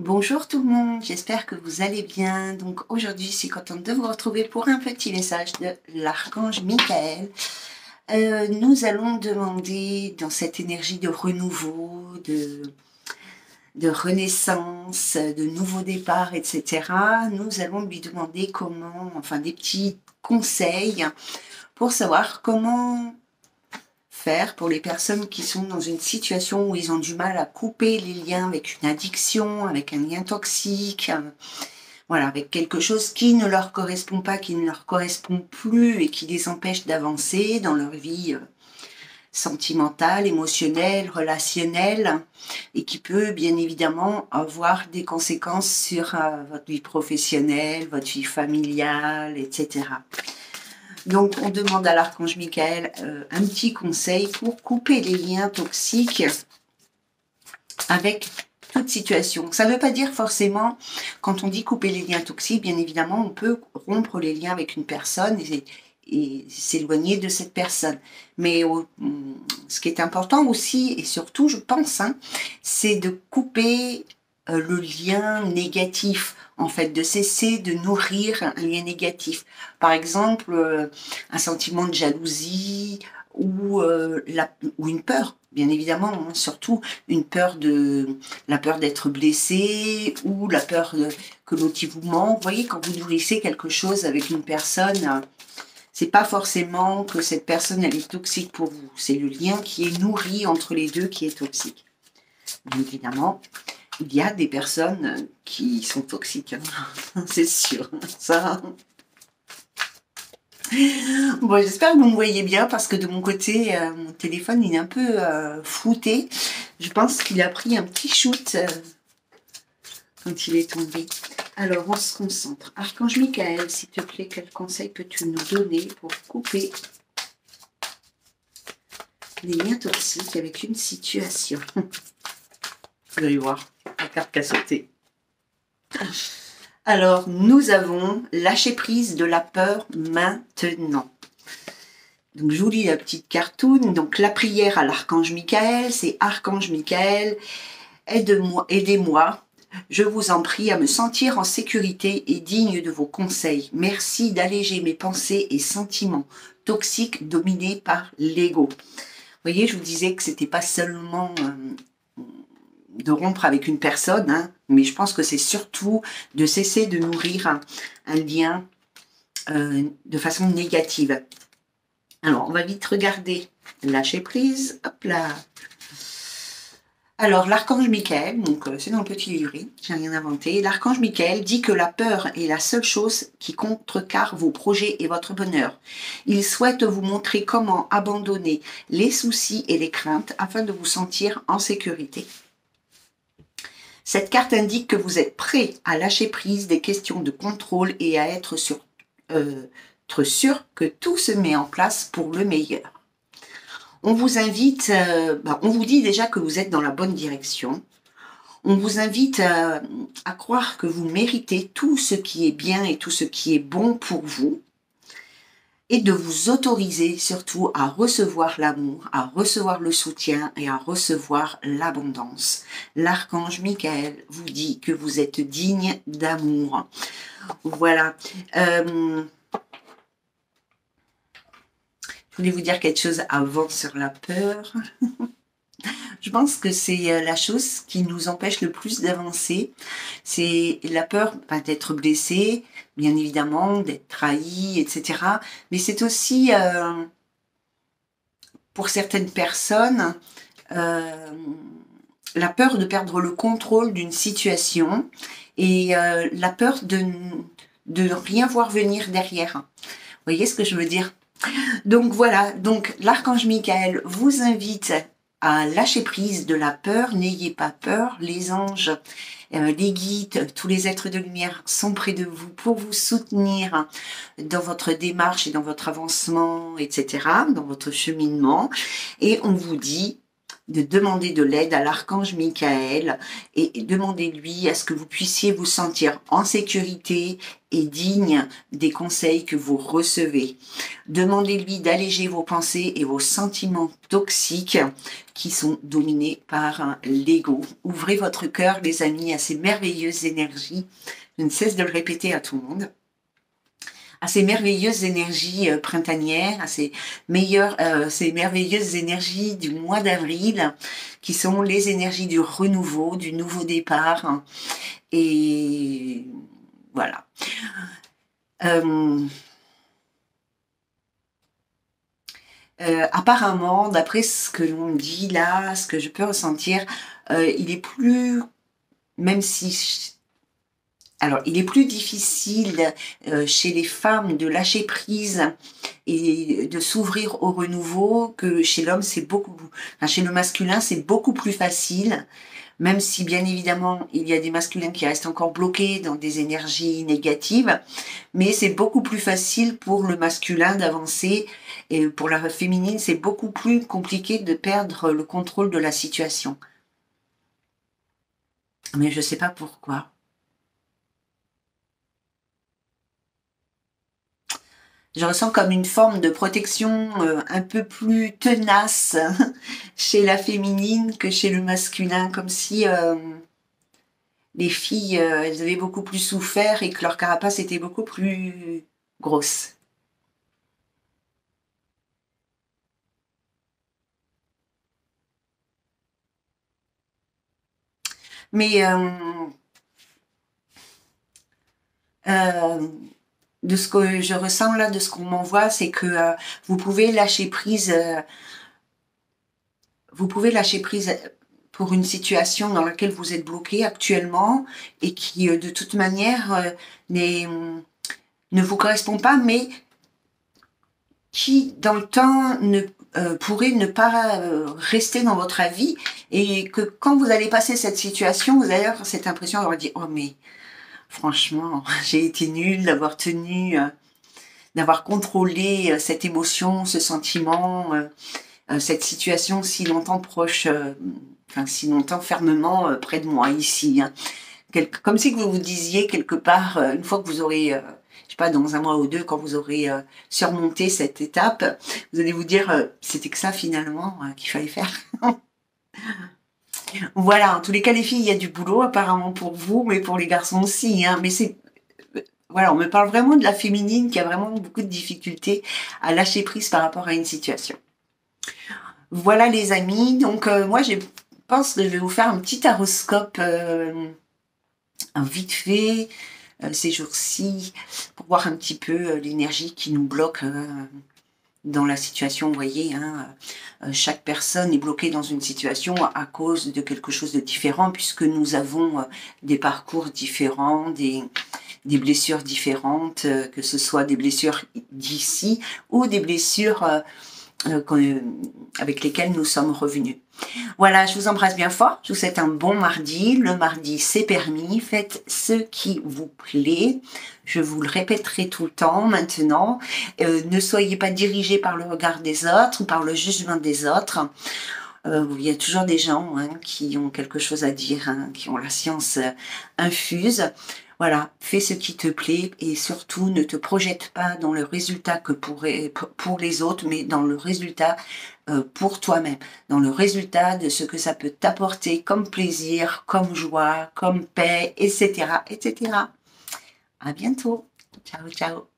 Bonjour tout le monde, j'espère que vous allez bien. Donc aujourd'hui, je suis contente de vous retrouver pour un petit message de l'archange Michael. Nous allons demander dans cette énergie de renouveau, de renaissance, de nouveau départ, etc. Nous allons lui demander comment, enfin des petits conseils pour savoir comment faire pour les personnes qui sont dans une situation où ils ont du mal à couper les liens avec une addiction, avec un lien toxique, voilà, avec quelque chose qui ne leur correspond pas, qui ne leur correspond plus et qui les empêche d'avancer dans leur vie sentimentale, émotionnelle, relationnelle, et qui peut bien évidemment avoir des conséquences sur votre vie professionnelle, votre vie familiale, etc. Donc, on demande à l'archange Michael un petit conseil pour couper les liens toxiques avec toute situation. Ça ne veut pas dire forcément, quand on dit couper les liens toxiques, bien évidemment, on peut rompre les liens avec une personne et s'éloigner de cette personne. Mais ce qui est important aussi, et surtout, je pense, c'est de couper le lien négatif, en fait, de cesser de nourrir un lien négatif. Par exemple, un sentiment de jalousie ou une peur, bien évidemment, surtout une peur la peur d'être blessé ou la peur que l'autre vous ment. Vous voyez, quand vous nourrissez quelque chose avec une personne, c'est pas forcément que cette personne elle est toxique pour vous. C'est le lien qui est nourri entre les deux qui est toxique. Bien évidemment, il y a des personnes qui sont toxiques, c'est sûr. Ça. Bon, j'espère que vous me voyez bien parce que de mon côté, mon téléphone il est un peu flouté. Je pense qu'il a pris un petit shoot quand il est tombé. Alors, on se concentre. Archange Michael, s'il te plaît, quel conseil peux-tu nous donner pour couper les liens toxiques avec une situation? Vous allez voir, la carte qui a sauté. Alors, nous avons lâché prise de la peur maintenant. Donc, je vous lis la petite cartoon. Donc, la prière à l'archange Michael, c'est Archange Michael, aidez-moi. Je vous en prie à me sentir en sécurité et digne de vos conseils. Merci d'alléger mes pensées et sentiments toxiques dominés par l'ego. Vous voyez, je vous disais que c'était pas seulement de rompre avec une personne, mais je pense que c'est surtout de cesser de nourrir un lien de façon négative. Alors, on va vite regarder lâcher prise. Hop là. Alors, l'archange Michael, donc c'est dans le petit livret, j'ai rien inventé. L'archange Michael dit que la peur est la seule chose qui contrecarre vos projets et votre bonheur. Il souhaite vous montrer comment abandonner les soucis et les craintes afin de vous sentir en sécurité. Cette carte indique que vous êtes prêt à lâcher prise des questions de contrôle et à être sûr que tout se met en place pour le meilleur. On vous invite, on vous dit déjà que vous êtes dans la bonne direction. On vous invite à croire que vous méritez tout ce qui est bien et tout ce qui est bon pour vous. Et de vous autoriser surtout à recevoir l'amour, à recevoir le soutien et à recevoir l'abondance. L'archange Michael vous dit que vous êtes digne d'amour. Voilà. Je voulais vous dire quelque chose avant sur la peur. Je pense que c'est la chose qui nous empêche le plus d'avancer. C'est la peur d'être blessé, bien évidemment, d'être trahi, etc. Mais c'est aussi, pour certaines personnes, la peur de perdre le contrôle d'une situation et la peur de rien voir venir derrière. Vous voyez ce que je veux dire? Donc voilà, donc l'archange Michael vous invite à lâcher prise de la peur. N'ayez pas peur, les anges, les guides, tous les êtres de lumière sont près de vous pour vous soutenir dans votre démarche et dans votre avancement, etc., dans votre cheminement. Et on vous dit de demander de l'aide à l'archange Michael et demandez-lui à ce que vous puissiez vous sentir en sécurité et digne des conseils que vous recevez. Demandez-lui d'alléger vos pensées et vos sentiments toxiques qui sont dominés par l'ego. Ouvrez votre cœur, les amis, à ces merveilleuses énergies. Je ne cesse de le répéter à tout le monde. À ces merveilleuses énergies printanières, à ces merveilleuses énergies du mois d'avril, qui sont les énergies du renouveau, du nouveau départ. Et voilà. Apparemment, d'après ce que l'on me dit là, ce que je peux ressentir, il est plus, même si... Alors, il est plus difficile chez les femmes de lâcher prise et de s'ouvrir au renouveau que chez l'homme, chez le masculin, c'est beaucoup plus facile, même si bien évidemment, il y a des masculins qui restent encore bloqués dans des énergies négatives, mais c'est beaucoup plus facile pour le masculin d'avancer et pour la féminine, c'est beaucoup plus compliqué de perdre le contrôle de la situation. Mais je ne sais pas pourquoi. Je ressens comme une forme de protection un peu plus tenace chez la féminine que chez le masculin, comme si les filles, elles avaient beaucoup plus souffert et que leur carapace était beaucoup plus grosse. Mais de ce que je ressens là, de ce qu'on m'envoie, c'est que vous pouvez lâcher prise. Vous pouvez lâcher prise pour une situation dans laquelle vous êtes bloqué actuellement et qui, de toute manière, ne vous correspond pas, mais qui, dans le temps, pourrait ne pas rester dans votre avis et que quand vous allez passer cette situation, vous allez avoir cette impression d'avoir dit « Oh mais franchement, j'ai été nulle d'avoir tenu, d'avoir contrôlé cette émotion, ce sentiment, cette situation si longtemps proche, si longtemps fermement près de moi ici. Hein. Comme si vous vous disiez quelque part, une fois que vous aurez, je sais pas, dans un mois ou deux, quand vous aurez surmonté cette étape, vous allez vous dire, c'était que ça finalement qu'il fallait faire. Voilà, en tous les cas, les filles, il y a du boulot apparemment pour vous, mais pour les garçons aussi. Hein. Mais c'est, voilà, on me parle vraiment de la féminine qui a vraiment beaucoup de difficultés à lâcher prise par rapport à une situation. Voilà les amis, donc moi je pense que je vais vous faire un petit horoscope vite fait ces jours-ci pour voir un petit peu l'énergie qui nous bloque dans la situation. Vous voyez, hein, chaque personne est bloquée dans une situation à cause de quelque chose de différent puisque nous avons des parcours différents, des blessures différentes, que ce soit des blessures d'ici ou des blessures avec lesquelles nous sommes revenus. Voilà, je vous embrasse bien fort, je vous souhaite un bon mardi. Le mardi, c'est permis, faites ce qui vous plaît. Je vous le répéterai tout le temps maintenant. Ne soyez pas dirigés par le regard des autres ou par le jugement des autres. Il y a toujours des gens qui ont quelque chose à dire, qui ont la science infuse. Voilà, fais ce qui te plaît et surtout ne te projette pas dans le résultat que pour les autres, mais dans le résultat pour toi-même, dans le résultat de ce que ça peut t'apporter comme plaisir, comme joie, comme paix, etc., etc. À bientôt. Ciao, ciao.